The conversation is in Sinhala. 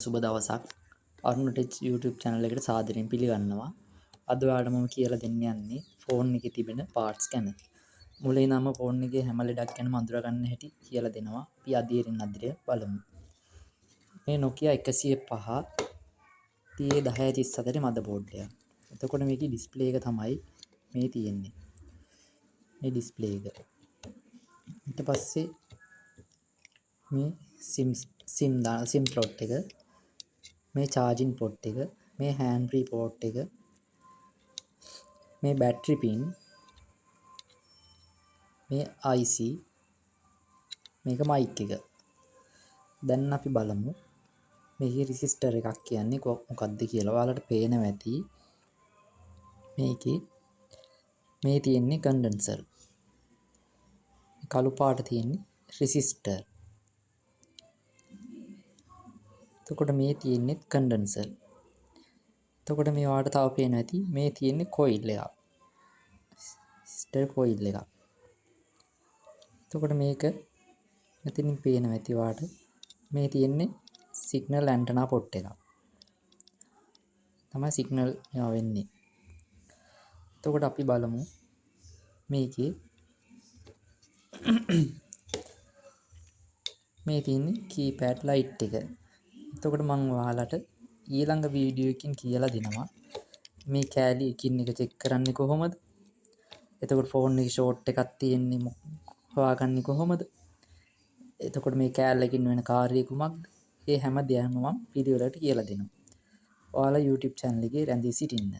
සුබ දවසක්. අරුණ ටෙච් YouTube channel එකට සාදරයෙන් පිළිගන්නවා. අද ඔයාලට මම කියලා දෙන්න යන්නේ ෆෝන් එකේ තිබෙන parts ගැන. මුලින් ඉඳන්ම ෆෝන් එකේ හැම ලෙඩක් ගැනම අඳුර ගන්න හැටි කියලා දෙනවා. අපි අදියරින් අදියර බලමු. මේ Nokia 105 T1034 මදර්බෝඩ් එක. එතකොට මේකේ ඩිස්ප්ලේ එක තමයි මේ තියෙන්නේ. මේ ඩිස්ප්ලේ එක. ඊට පස්සේ මේ SIM slot එක, මේ charging port එක, මේ hand free port එක, මේ battery pin, මේ IC, මේක mic එක. දැන් අපි බලමු මේකේ resistor එකක් කියන්නේ මොකක්ද කියලා. ඔයාලට පේනවා ඇති. මේකේ මේ තියෙන්නේ condenser. කළු පාට තියෙන්නේ resistor. එතකොට මේ තියෙන්නේ condenser. එතකොට මේ ඔයාලට තව පේනවා ඇති මේ තියෙන්නේ coil එක. resistor coil එක. එතකොට මේක මෙතනින් පේනවා ඇති ඔයාලට මේ තියෙන්නේ signal antenna port එක. තමයි signal ඒවා වෙන්නේ. එතකොට අපි බලමු මේකේ මේ තියෙන්නේ keypad light එක. එතකොට මම ඔයාලට ඊළඟ වීඩියෝ එකකින් කියලා දෙනවා මේ කෑලි එකින් එක චෙක් කරන්නේ කොහොමද? එතකොට ෆෝන් එකේ ෂෝට් එකක් තියෙන්නේ හොයාගන්නේ කොහොමද? එතකොට මේ කෑල්ලකින් වෙන කාර්යය කුමක්ද? මේ හැම දෙයක්ම මම පිළිවෙලට කියලා දෙනවා. ඔයාලා YouTube channel එකේ රැඳී සිටින්න.